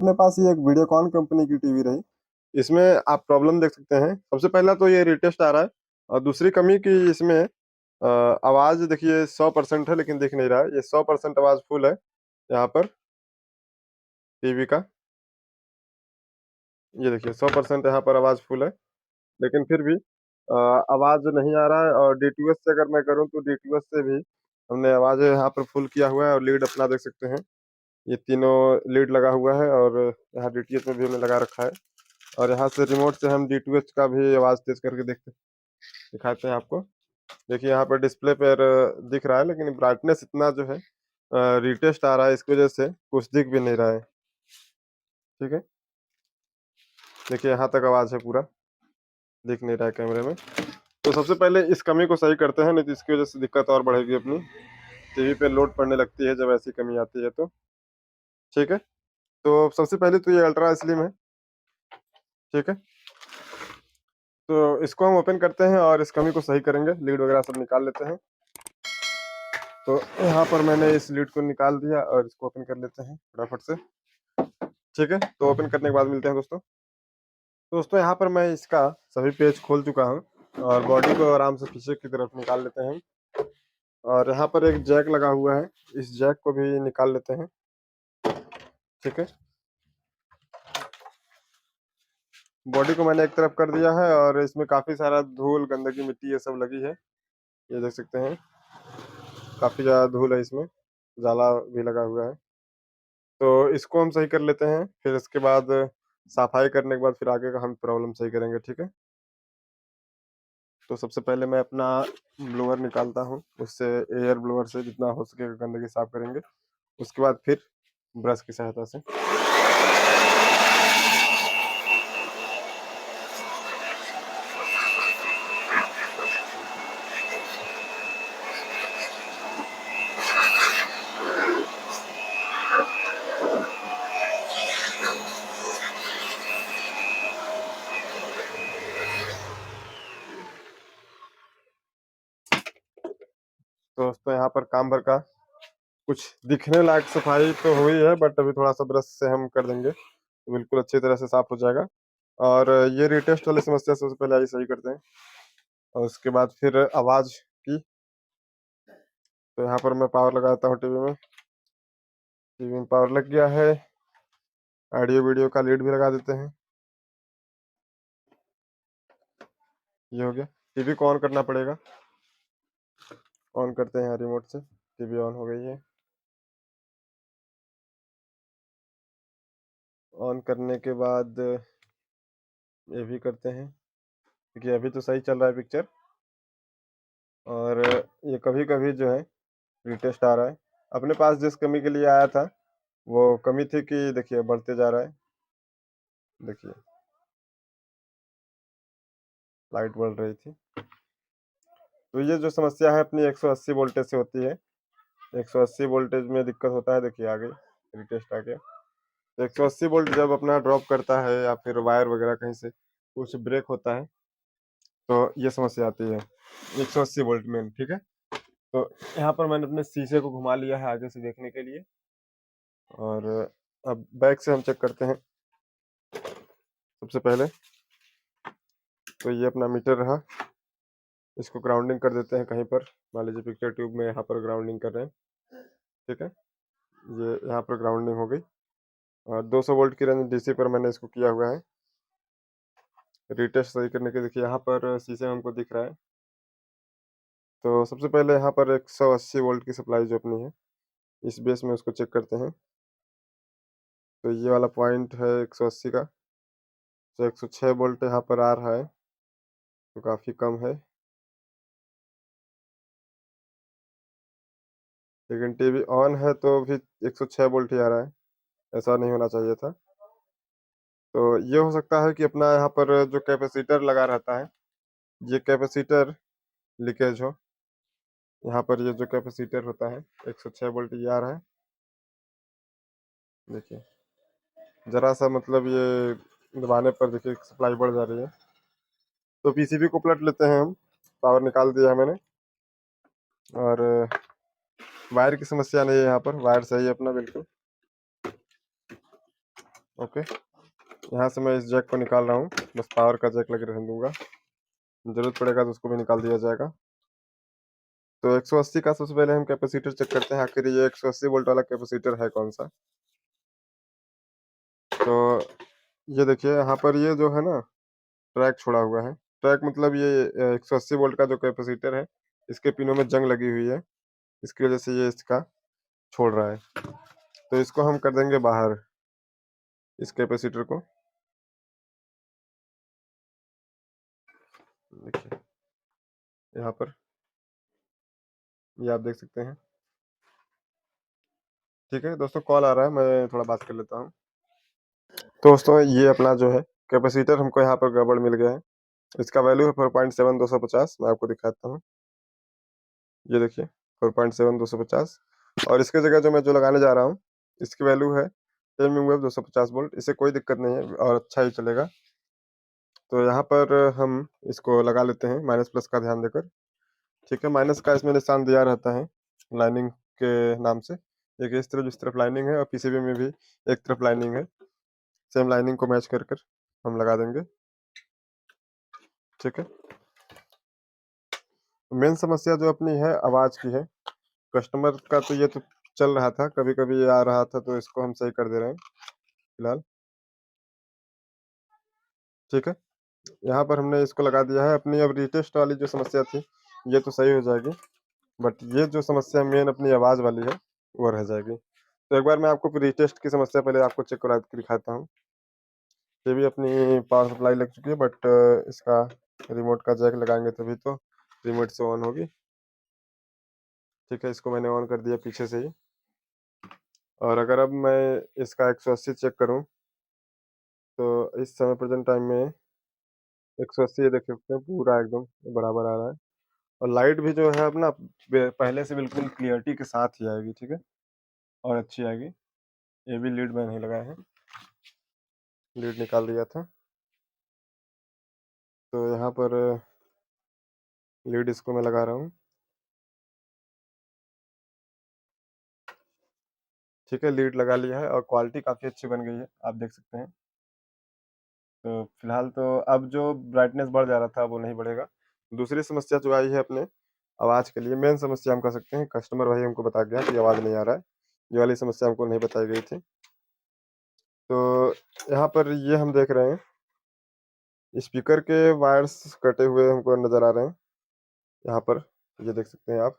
अपने पास ये एक वीडियोकॉन कंपनी की टीवी रही। इसमें आप प्रॉब्लम देख सकते हैं। सबसे पहला तो ये रीटेस्ट आ रहा है, और दूसरी कमी की इसमें आवाज देखिए 100% है, लेकिन दिख नहीं रहा है। ये 100% आवाज फुल है यहाँ पर टीवी का। ये देखिए 100% यहाँ पर आवाज फुल है, लेकिन फिर भी आवाज नहीं आ रहा है। और डीटीएच से अगर मैं करूँ तो डीटीएच से भी हमने आवाज यहाँ पर फुल किया हुआ है, और लीड अपना देख सकते हैं। ये तीनों लीड लगा हुआ है, और यहाँ डीटीएच में भी हमने लगा रखा है। और यहाँ से रिमोट से हम डीटीएच का भी आवाज तेज करके दिखाते हैं आपको। देखिए यहाँ पर डिस्प्ले पर दिख रहा है, लेकिन ब्राइटनेस इतना जो है रिटेस्ट आ रहा है, इसकी वजह से कुछ दिख भी नहीं रहा है। ठीक है, देखिए यहाँ तक आवाज है, पूरा दिख नहीं रहा है कैमरे में। तो सबसे पहले इस कमी को सही करते हैं, नहीं तो इसकी वजह से दिक्कत और बढ़ेगी अपनी। टीवी पे लोड पड़ने लगती है जब ऐसी कमी आती है तो। ठीक है, तो सबसे पहले तो ये अल्ट्रा स्लिम है। ठीक है, तो इसको हम ओपन करते हैं और इस कमी को सही करेंगे। लीड वगैरह सब निकाल लेते हैं। तो यहाँ पर मैंने इस लीड को निकाल दिया, और इसको ओपन कर लेते हैं फटाफट से। ठीक है, तो ओपन करने के बाद मिलते हैं दोस्तों। दोस्तों यहाँ पर मैं इसका सभी पेज खोल चुका हूँ, और बॉडी को आराम से पीछे की तरफ निकाल लेते हैं। और यहाँ पर एक जैक लगा हुआ है, इस जैक को भी निकाल लेते हैं। ठीक है, बॉडी को मैंने एक तरफ कर दिया है, और इसमें काफी सारा धूल, गंदगी, मिट्टी ये सब लगी है। ये देख सकते हैं, काफी ज्यादा धूल है इसमें, जाला भी लगा हुआ है। तो इसको हम सही कर लेते हैं, फिर इसके बाद सफाई करने के बाद फिर आगे का हम प्रॉब्लम सही करेंगे। ठीक है, तो सबसे पहले मैं अपना ब्लोअर निकालता हूँ, उससे एयर ब्लोअर से जितना हो सके गंदगी साफ करेंगे। उसके बाद फिर ब्रश की सहायता से। तो दोस्तों यहाँ पर काम भर का कुछ दिखने लायक सफाई तो हुई है, बट अभी थोड़ा सा ब्रश से हम कर देंगे तो बिल्कुल अच्छी तरह से साफ हो जाएगा। और ये रीटेस्ट वाली समस्या सबसे पहले आई सही करते हैं, और उसके बाद फिर आवाज की। तो यहाँ पर मैं पावर लगाता हूँ टीवी में। टीवी में पावर लग गया है, ऑडियो वीडियो का लीड भी लगा देते हैं। ये हो गया। टीवी को ऑन करना पड़ेगा, ऑन करते हैं रिमोट से। टीवी ऑन हो गई है। ऑन करने के बाद ये भी करते हैं, क्योंकि अभी तो सही चल रहा है पिक्चर। और ये कभी कभी जो है रिटेस्ट आ रहा है। अपने पास जिस कमी के लिए आया था वो कमी थी कि देखिए बढ़ते जा रहा है। देखिए लाइट बढ़ रही थी। तो ये जो समस्या है अपनी 180 वोल्टेज से होती है। 180 वोल्टेज में दिक्कत होता है। देखिए आ गई, रिटेस्ट आ गया। तो 180 वोल्ट जब अपना ड्रॉप करता है, या फिर वायर वगैरह कहीं से कुछ ब्रेक होता है, तो ये समस्या आती है 180 वोल्ट में। ठीक है, तो यहाँ पर मैंने अपने शीशे को घुमा लिया है आगे से देखने के लिए। और अब बैक से हम चेक करते हैं। सबसे पहले तो ये अपना मीटर रहा, इसको ग्राउंडिंग कर देते हैं कहीं पर। मान लीजिए पिक्चर ट्यूब में यहाँ पर ग्राउंडिंग कर रहे हैं। ठीक है, ये यहाँ पर ग्राउंडिंग हो गई। और 200 वोल्ट की रेंज डीसी पर मैंने इसको किया हुआ है रिटेस्ट सही करने के। देखिए यहाँ पर शीशे में हमको दिख रहा है। तो सबसे पहले यहाँ पर 180 वोल्ट की सप्लाई जो अपनी है, इस बेस में उसको चेक करते हैं। तो ये वाला पॉइंट है 180 का। तो 106 वोल्ट यहाँ पर आ रहा है, तो काफ़ी कम है। लेकिन टीवी ऑन है तो भी 106 वोल्ट ही आ रहा है, ऐसा नहीं होना चाहिए था। तो ये हो सकता है कि अपना यहाँ पर जो कैपेसिटर लगा रहता है, ये कैपेसिटर लीकेज हो। यहाँ पर ये जो कैपेसिटर होता है 106 वोल्ट ये आ रहा है। देखिए जरा सा मतलब ये दबाने पर देखिए सप्लाई बढ़ जा रही है। तो पीसीबी को पलट लेते हैं हम। पावर निकाल दिया है मैंने, और वायर की समस्या नहीं है। यहाँ पर वायर सही है अपना बिल्कुल। ओके, यहाँ से मैं इस जैक को निकाल रहा हूँ, बस पावर का जैक लगे रहने दूंगा, जरूरत पड़ेगा तो उसको भी निकाल दिया जाएगा। तो 180 का सबसे पहले हम कैपेसिटर चेक करते हैं, आखिर ये 180 वोल्ट वाला कैपेसिटर है कौन सा। तो ये देखिए यहाँ पर ये जो है ना ट्रैक छोड़ा हुआ है, ट्रैक मतलब ये 180 वोल्ट का जो कैपेसिटर है, इसके पिनों में जंग लगी हुई है, इसकी वजह से ये इसका छोड़ रहा है। तो इसको हम कर देंगे बाहर, इस कैपेसिटर को। देखिए यहाँ पर ये आप देख सकते हैं। ठीक है दोस्तों, कॉल आ रहा है, मैं थोड़ा बात कर लेता हूँ। तो दोस्तों ये अपना जो है कैपेसिटर हमको यहाँ पर गड़बड़ मिल गया है। इसका वैल्यू है 4.7250, मैं आपको दिखाता हूँ। ये देखिए 4.7250, और इसके जगह जो लगाने जा रहा हूँ, इसकी वैल्यू है 10 250 वोल्ट। इससे कोई दिक्कत नहीं है और अच्छा ही चलेगा। तो यहाँ पर हम इसको लगा लेते हैं माइनस प्लस का ध्यान देकर। ठीक है, माइनस का इसमें निशान दिया रहता है लाइनिंग के नाम से। एक इस तरफ, जिस तरफ लाइनिंग है, और पीसीबी में भी एक तरफ लाइनिंग है, सेम लाइनिंग को मैच कर कर हम लगा देंगे। ठीक है, मेन समस्या जो अपनी है आवाज़ की है। कस्टमर का तो ये तो चल रहा था, कभी कभी ये आ रहा था, तो इसको हम सही कर दे रहे हैं फिलहाल। ठीक है, यहाँ पर हमने इसको लगा दिया है। अपनी अब रीटेस्ट वाली जो समस्या थी, ये तो सही हो जाएगी, बट ये जो समस्या मेन अपनी आवाज़ वाली है, वो रह जाएगी। तो एक बार मैं आपको रीटेस्ट की समस्या पहले आपको चेक करा के दिखाता हूँ। ये भी अपनी पावर सप्लाई लग चुकी है, बट इसका रिमोट का जैक लगाएंगे तभी तो रिमोट से ऑन होगी। ठीक है, इसको मैंने ऑन कर दिया पीछे से ही। और अगर अब मैं इसका 180 चेक करूं, तो इस समय प्रेजेंट टाइम में 180 ये देख सकते हैं पूरा एकदम बराबर आ रहा है। और लाइट भी जो है अपना पहले से बिल्कुल क्लियरिटी के साथ ही आएगी। ठीक है, और अच्छी आएगी। ये भी लीड में नहीं लगाए हैं, लीड निकाल दिया था। तो यहाँ पर लीड इसको मैं लगा रहा हूँ। ठीक है, लीड लगा लिया है और क्वालिटी काफ़ी अच्छी बन गई है, आप देख सकते हैं। तो फिलहाल तो अब जो ब्राइटनेस बढ़ जा रहा था वो नहीं बढ़ेगा। दूसरी समस्या जो आई है अपने आवाज़ के लिए, मेन समस्या हम कह सकते हैं, कस्टमर भाई हमको बता गया कि आवाज़ नहीं आ रहा है। ये वाली समस्या हमको नहीं बताई गई थी। तो यहाँ पर ये हम देख रहे हैं स्पीकर के वायर्स कटे हुए हमको नज़र आ रहे हैं। यहाँ पर ये देख सकते हैं आप,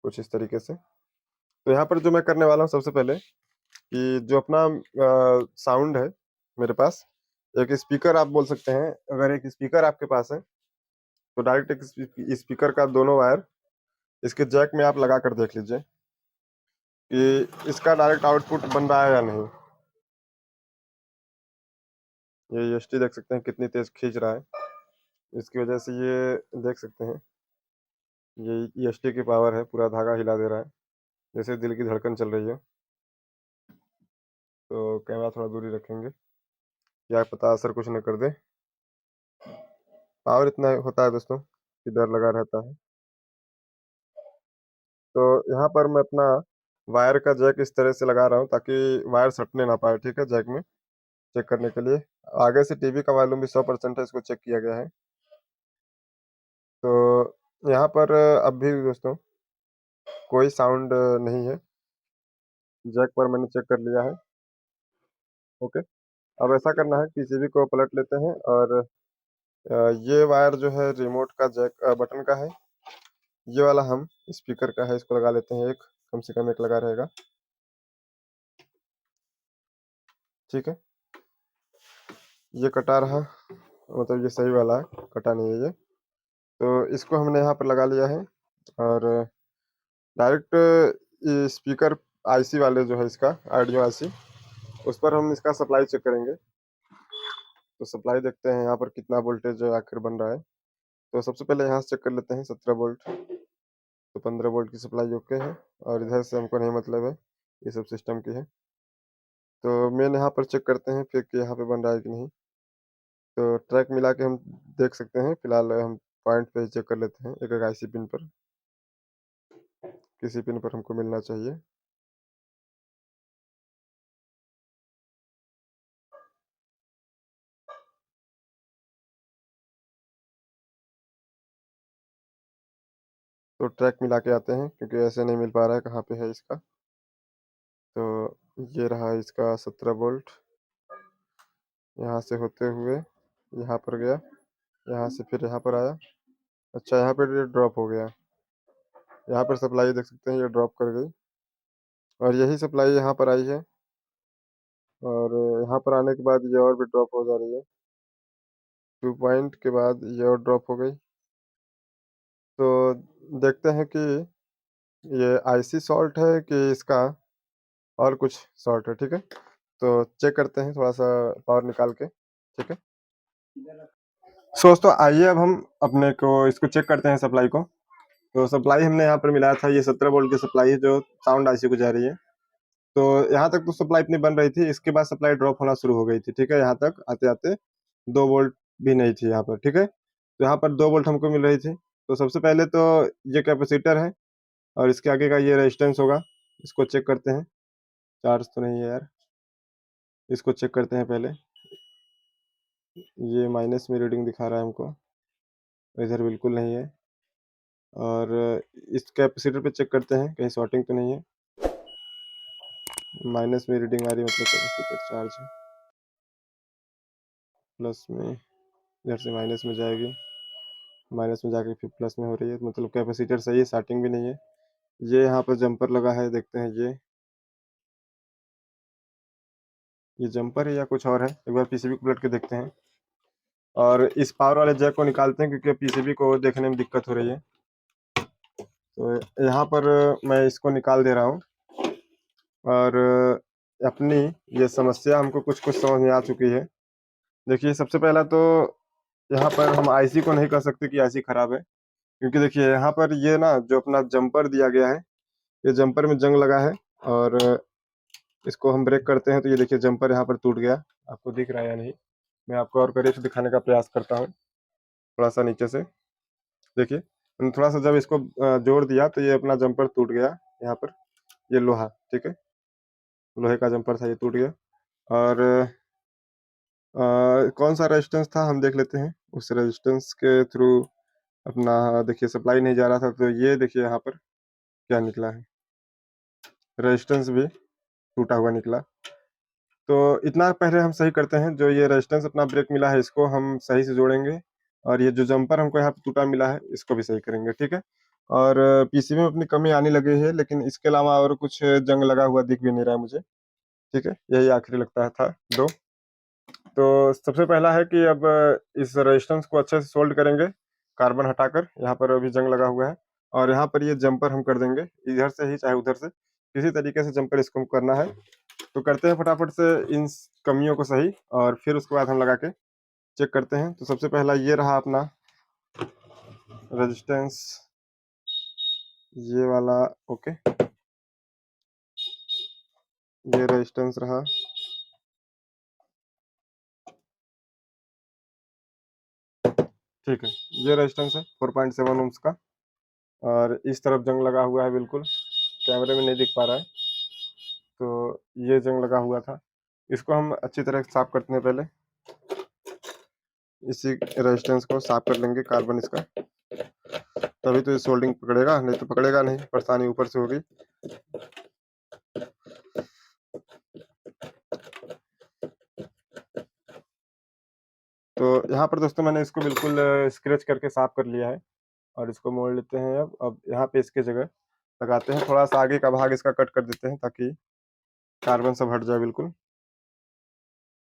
कुछ इस तरीके से। तो यहाँ पर जो मैं करने वाला हूँ सबसे पहले, कि जो अपना साउंड है मेरे पास, एक स्पीकर आप बोल सकते हैं। अगर एक स्पीकर आपके पास है, तो डायरेक्ट एक स्पीकर का दोनों वायर इसके जैक में आप लगा कर देख लीजिए कि इसका डायरेक्ट आउटपुट बन रहा है या नहीं। ये ईएसटी देख सकते हैं कितनी तेज खींच रहा है, इसकी वजह से ये देख सकते हैं, ये ईएसटी की पावर है, पूरा धागा हिला दे रहा है जैसे दिल की धड़कन चल रही है। तो कैमरा थोड़ा दूरी रखेंगे, क्या पता असर कुछ न कर दे। पावर इतना होता है दोस्तों कि डर लगा रहता है। तो यहाँ पर मैं अपना वायर का जैक इस तरह से लगा रहा हूँ ताकि वायर सटने ना पाए। ठीक है, जैक में चेक करने के लिए आगे से टीवी का वॉल्यूम भी 100% है, इसको चेक किया गया है। तो यहाँ पर अब भी दोस्तों कोई साउंड नहीं है, जैक पर मैंने चेक कर लिया है। ओके, अब ऐसा करना है, पीसीबी को पलट लेते हैं और ये वायर जो है रिमोट का जैक बटन का है, ये वाला हम स्पीकर का है, इसको लगा लेते हैं। एक कम से कम एक लगा रहेगा। ठीक है, ये कटा रहा, मतलब ये सही वाला है, कटा नहीं है ये। तो इसको हमने यहाँ पर लगा लिया है और डायरेक्ट स्पीकर आईसी वाले जो है इसका ऑडियो आईसी, उस पर हम इसका सप्लाई चेक करेंगे। तो सप्लाई देखते हैं यहाँ पर कितना वोल्टेज आखिर बन रहा है। तो सबसे पहले यहाँ से चेक कर लेते हैं 17 वोल्ट। तो 15 वोल्ट की सप्लाई ओके है, और इधर से हमको नहीं मतलब है, ये सब सिस्टम की है। तो मेन यहाँ पर चेक करते हैं फिर कि यहाँ पे बन रहा है कि नहीं। तो ट्रैक मिला के हम देख सकते हैं। फिलहाल हम पॉइंट पे चेक कर लेते हैं, एक एक आईसी पिन पर, किसी पिन पर हमको मिलना चाहिए। तो ट्रैक मिला के आते हैं क्योंकि ऐसे नहीं मिल पा रहा है कहाँ पे है इसका। तो ये रहा इसका 17 वोल्ट, यहाँ से होते हुए यहाँ पर गया, यहाँ से फिर यहाँ पर आया। अच्छा, यहाँ पे ये ड्रॉप हो गया, यहाँ पर सप्लाई देख सकते हैं ये ड्रॉप कर गई और यही सप्लाई यहाँ पर आई है और यहाँ पर आने के बाद ये और भी ड्रॉप हो जा रही है। 2 पॉइंट के बाद ये और ड्रॉप हो गई। तो देखते हैं कि ये आईसी शॉर्ट है कि इसका और कुछ शॉर्ट है, ठीक है? तो चेक करते हैं थोड़ा-सा पावर निकाल के, ठीक है? सो दोस्तों आइए अब हम अपने को इसको चेक करते हैं सप्लाई को। तो सप्लाई हमने यहाँ पर मिलाया था, ये 17 वोल्ट की सप्लाई है जो साउंड आईसी को जा रही है। तो यहाँ तक तो सप्लाई इतनी बन रही थी, इसके बाद सप्लाई ड्रॉप होना शुरू हो गई थी, ठीक है? यहाँ तक आते-आते 2 वोल्ट भी नहीं थी यहाँ पर, ठीक है? तो यहाँ पर 2 वोल्ट हमको मिल रही थी। तो सबसे पहले तो ये कैपेसिटर है और इसके आगे का ये रेजिस्टेंस होगा, इसको चेक करते हैं। चार्ज तो नहीं है यार, इसको चेक करते हैं पहले। ये माइनस में रीडिंग दिखा रहा है हमको, इधर बिल्कुल नहीं है। और इस कैपेसिटर पे चेक करते हैं कहीं शॉर्टिंग तो नहीं है। माइनस में रीडिंग आ रही है मतलब कैपेसिटर चार्ज है। प्लस में इधर से माइनस में जाएगी, माइनस में जाके फिर प्लस में हो रही है, मतलब कैपेसिटर सही है, शॉर्टिंग भी नहीं है। ये यहाँ पर जंपर लगा है, देखते हैं ये जंपर है या कुछ और है, एक बार पीसीबी को पलट के देखते हैं। और इस पावर वाले जैक को निकालते हैं क्योंकि पीसीबी को देखने में दिक्कत हो रही है। तो यहाँ पर मैं इसको निकाल दे रहा हूँ और अपनी ये समस्या हमको कुछ-कुछ समझ में आ चुकी है। देखिए सबसे पहला तो यहाँ पर हम आईसी को नहीं कह सकते कि आईसी खराब है, क्योंकि देखिए यहाँ पर ये ना जो अपना जंपर दिया गया है, ये जंपर में जंग लगा है और इसको हम ब्रेक करते हैं तो ये देखिए जंपर यहाँ पर टूट गया। आपको दिख रहा है या नहीं? मैं आपको और करीब से दिखाने का प्रयास करता हूँ, थोड़ा-सा नीचे से। देखिए, मैंने थोड़ा-सा जब इसको जोड़ दिया तो ये अपना जंपर टूट गया यहाँ पर, ये लोहा, ठीक है? लोहे का जंपर था, ये टूट गया और कौन-सा रेजिस्टेंस था हम देख लेते हैं। उस रेजिस्टेंस के थ्रू अपना देखिए सप्लाई नहीं जा रहा था, तो ये देखिए यहाँ पर क्या निकला है, रेजिस्टेंस भी टूटा हुआ निकला। तो इतना पहले हम सही करते हैं, जो ये रेजिस्टेंस अपना ब्रेक मिला है इसको हम सही से जोड़ेंगे और ये जो जंपर हमको यहाँ पे टूटा मिला है इसको भी सही करेंगे, ठीक है? और पीसीबी में अपनी कमी आने लगी है, लेकिन इसके अलावा और कुछ जंग लगा हुआ दिख भी नहीं रहा है मुझे, ठीक है? यही आखिरी लगता था 2। तो सबसे पहला है कि अब इस रेजिस्टेंस को अच्छे से सोल्ड करेंगे, कार्बन हटाकर, यहाँ पर अभी जंग लगा हुआ है और यहाँ पर ये जंपर हम कर देंगे, इधर से ही चाहे उधर से, किसी तरीके से जंपर इसको करना है। तो करते हैं फटाफट से इन कमियों को सही और फिर उसके बाद हम लगा के चेक करते हैं। तो सबसे पहला ये रहा अपना रेजिस्टेंस, ये वाला, ओके, ये रेजिस्टेंस रहा। ठीक है, ये रेजिस्टेंस है 4.7 ओम्स का और इस तरफ जंग लगा हुआ है, बिल्कुल कैमरे में नहीं दिख पा रहा है। तो ये जंग लगा हुआ था, इसको हम अच्छी तरह साफ करते हैं पहले। इसी रेजिस्टेंस को साफ कर लेंगे कार्बन इसका, तभी तो ये सोल्डिंग पकड़ेगा, नहीं तो पकड़ेगा नहीं, परेशानी ऊपर से होगी। तो यहाँ पर दोस्तों मैंने इसको बिल्कुल स्क्रैच करके साफ कर लिया है और इसको मोड़ लेते हैं। अब यहाँ पे इसके जगह लगाते हैं, थोड़ा सा आगे का भाग इसका कट कर देते हैं ताकि कार्बन सब हट जाए बिल्कुल।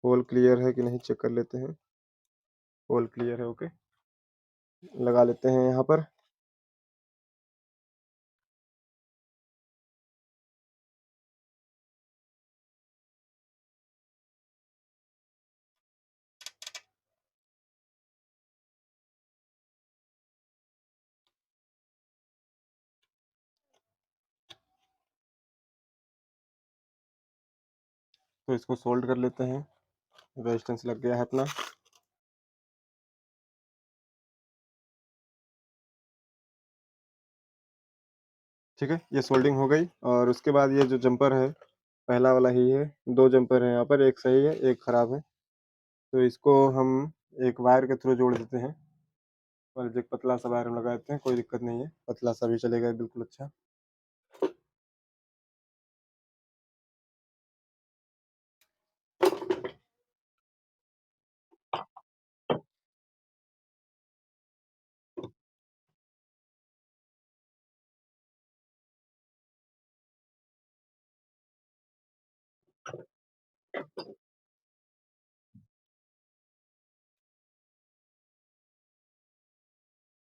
होल क्लियर है कि नहीं चेक कर लेते हैं, होल क्लियर है, ओके, लगा लेते हैं यहाँ पर। तो इसको सोल्ड कर लेते हैं, रेजिस्टेंस लग गया है अपना। ठीक है, ये सोल्डिंग हो गई और उसके बाद ये जो जंपर है पहला वाला ही है, 2 जंपर हैं यहाँ पर, एक सही है एक खराब है। तो इसको हम एक वायर के थ्रू जोड़ देते हैं। मान लीजिए पतला सा वायर हम लगा देते हैं, कोई दिक्कत नहीं है, पतला सा भी चलेगा बिल्कुल अच्छा।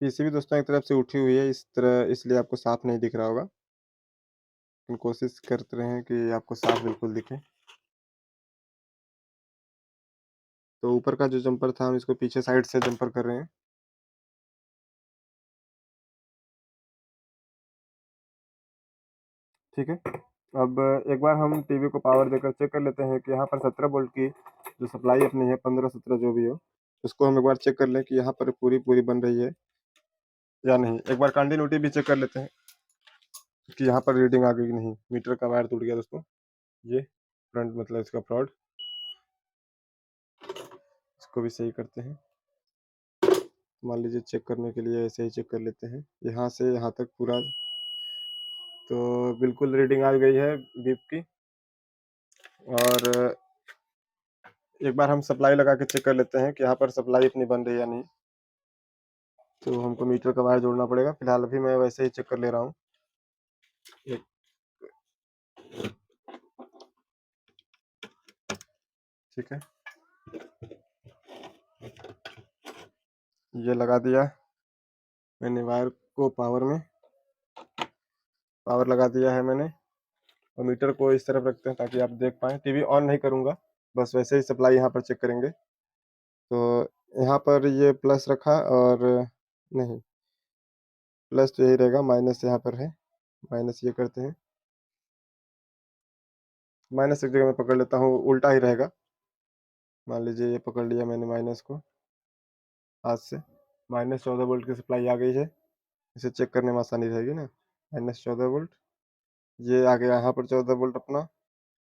पीसीबी दोस्तों एक तरफ से उठी हुई है इस तरह, इसलिए आपको साफ नहीं दिख रहा होगा। लेकिन कोशिश करते रहें कि आपको साफ बिल्कुल दिखे। तो ऊपर का जो जंपर था हम इसको पीछे साइड से जंपर कर रहे हैं। ठीक है। अब एक बार हम टीवी को पावर देकर चेक कर लेते हैं कि यहाँ पर 17 वोल्ट की जो सप्लाई अपनी है, 15-17 जो भी हो, उसको हम एक बार चेक कर लें कि यहाँ पर पूरी पूरी बन रही है या नहीं। एक बार कंटिन्यूटी भी चेक कर लेते हैं कि यहाँ पर रीडिंग आ गई कि नहीं। मीटर का वायर टूट गया दोस्तों, ये फ्रंट मतलब इसका फ्रॉड, इसको भी सही करते हैं। मान लीजिए चेक करने के लिए ऐसे ही चेक कर लेते हैं, यहाँ से यहाँ तक पूरा। तो बिल्कुल रीडिंग आ गई है बीप की। और एक बार हम सप्लाई लगा के चेक कर लेते हैं कि यहाँ पर सप्लाई इतनी बन रही है या नहीं। तो हमको मीटर का वायर जोड़ना पड़ेगा। फिलहाल अभी मैं वैसे ही चेक कर ले रहा हूँ। ठीक है, ये लगा दिया मैंने वायर को पावर में, पावर लगा दिया है मैंने। और मीटर को इस तरफ रखते हैं ताकि आप देख पाएँ। टीवी ऑन नहीं करूँगा, बस वैसे ही सप्लाई यहाँ पर चेक करेंगे। तो यहाँ पर ये प्लस रखा और नहीं, प्लस तो यही रहेगा, माइनस यहाँ पर है, माइनस ये करते हैं। माइनस एक जगह मैं पकड़ लेता हूँ, उल्टा ही रहेगा। मान लीजिए ये पकड़ लिया मैंने माइनस को हाथ से। -14 वोल्ट की सप्लाई आ गई है, इसे चेक करने में आसानी रहेगी ना। -14 वोल्ट, ये आ गया यहाँ पर 14 वोल्ट अपना।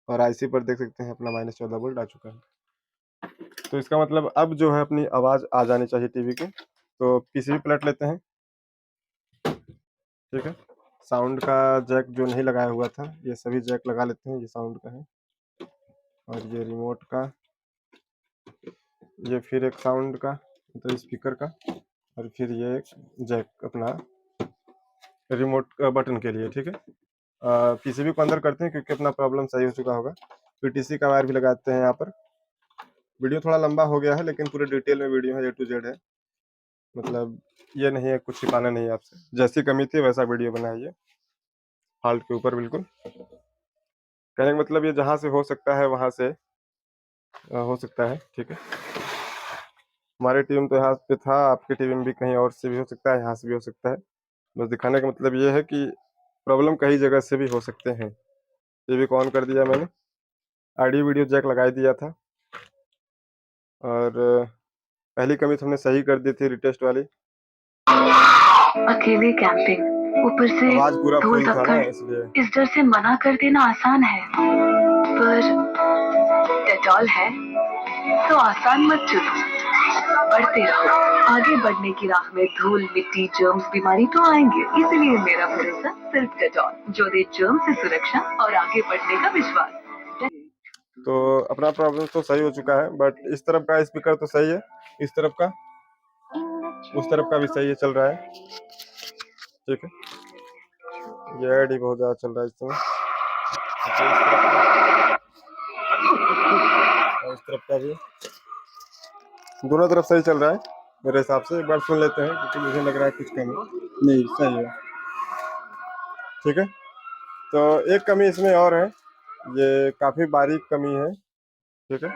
और आईसी पर देख सकते हैं अपना -14 वोल्ट आ चुका है। तो इसका मतलब अब जो है अपनी आवाज़ आ जानी चाहिए टीवी की। तो पीसीबी पलट लेते हैं। ठीक है, साउंड का जैक जो नहीं लगाया हुआ था, ये सभी जैक लगा लेते हैं। ये साउंड का है और ये रिमोट का, ये फिर एक साउंड का मतलब स्पीकर का, और फिर ये एक जैक अपना रिमोट बटन के लिए। ठीक है, पीसीबी को अंदर करते हैं क्योंकि अपना प्रॉब्लम सही हो चुका होगा। पीटीसी का वायर भी लगाते हैं यहाँ पर। वीडियो थोड़ा लंबा हो गया है लेकिन पूरे डिटेल में वीडियो है, A to Z है। मतलब ये नहीं है, कुछ छिपाना नहीं है आपसे, जैसी कमी थी वैसा वीडियो बना है ये, फॉल्ट के ऊपर बिल्कुल। कहने का मतलब ये जहाँ से हो सकता है वहाँ से हो सकता है। ठीक है, हमारी टीम तो यहाँ पे था, आपकी टीम में भी कहीं और से भी हो सकता है, यहाँ से भी हो सकता है। बस दिखाने का मतलब ये है कि प्रॉब्लम कई जगह से भी हो सकते हैं। टीवी को ऑन कर दिया मैंने, ऑडियो वीडियो जैक लगा ही दिया था। और पहली कमी तो हमने सही कर दी थी रिटेस्ट वाली। अकेले कैंपिंग, ऊपर से आवाज पूरा धूल फुल था ना, धक्कड़, इसलिए। इस डर से मना कर देना आसान है, पर डेटॉल है तो आसान मत चुनो। बढ़ते रहो, आगे बढ़ने की राह में धूल, मिट्टी, जर्म्स, बीमारी तो आएंगे, इसलिए मेरा भरोसा सिर्फ डेटॉल, जो दे जर्म से सुरक्षा और आगे बढ़ने का विश्वास। तो अपना प्रॉब्लम तो सही हो चुका है, बट इस तरफ का स्पीकर तो सही है, इस तरफ का, उस तरफ का भी सही है, चल रहा है। ठीक है, ये ऐड ही बहुत ज़्यादा चल रहा है इस समय। तो इस तरफ का और इस तरफ का भी, दोनों तरफ सही चल रहा है मेरे हिसाब से। एक बार सुन लेते हैं क्योंकि मुझे लग रहा है कुछ कमी नहीं, सही है। ठीक है, तो एक कमी इसमें और है, ये काफ़ी बारीक कमी है। ठीक है,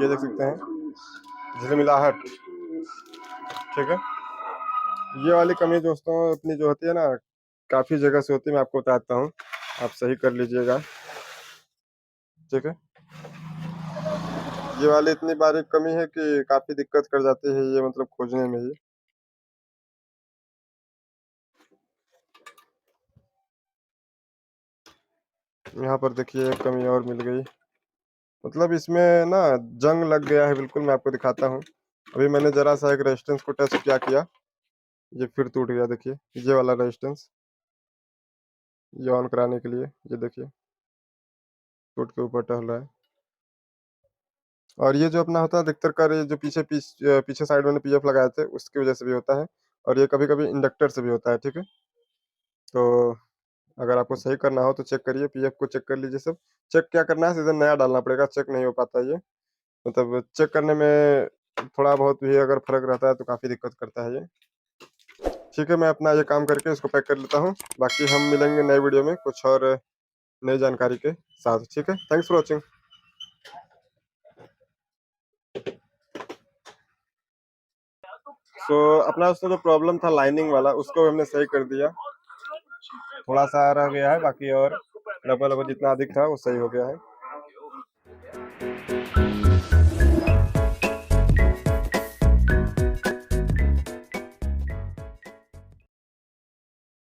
ये देख सकते हैं झिलमिलाहट। ठीक है, ये वाली कमी दोस्तों अपनी जो होती है ना, काफ़ी जगह से होती है, मैं आपको बताता हूँ, आप सही कर लीजिएगा। ठीक है, ये वाली इतनी बारीक कमी है कि काफ़ी दिक्कत कर जाती है ये, मतलब खोजने में ही। यहाँ पर देखिए एक कमी और मिल गई, मतलब इसमें ना जंग लग गया है बिल्कुल। मैं आपको दिखाता हूँ, अभी मैंने ज़रा सा एक रेजिस्टेंस को टच किया, ये फिर टूट गया देखिए, ये वाला रेजिस्टेंस, ये ऑन कराने के लिए, ये देखिए, टूट के ऊपर टहल रहा है। और ये जो अपना होता है अधिकतर कर ये जो पीछे साइड मैंने पीएफ लगाए थे, उसकी वजह से भी होता है और ये कभी-कभी इंडक्टर से भी होता है, ठीक है? तो अगर आपको सही करना हो तो चेक करिए, पीएफ को चेक कर लीजिए सब। चेक क्या करना है, सीधे नया डालना पड़ेगा, चेक नहीं हो पाता ये। मतलब चेक करने में थोड़ा बहुत भी अगर फ़र्क रहता है तो काफ़ी दिक्कत करता है ये। ठीक है, मैं अपना ये काम करके इसको पैक कर लेता हूँ। बाकी हम मिलेंगे नए वीडियो में कुछ और नई जानकारी के साथ, ठीक है? Thanks for watching. अपना उसमें जो प्रॉब्लम था लाइनिंग वाला, उसको हमने सही कर दिया। थोड़ा-सा रह गया है, बाकी और लगभग-लगभग जितना अधिक था वो सही हो गया है।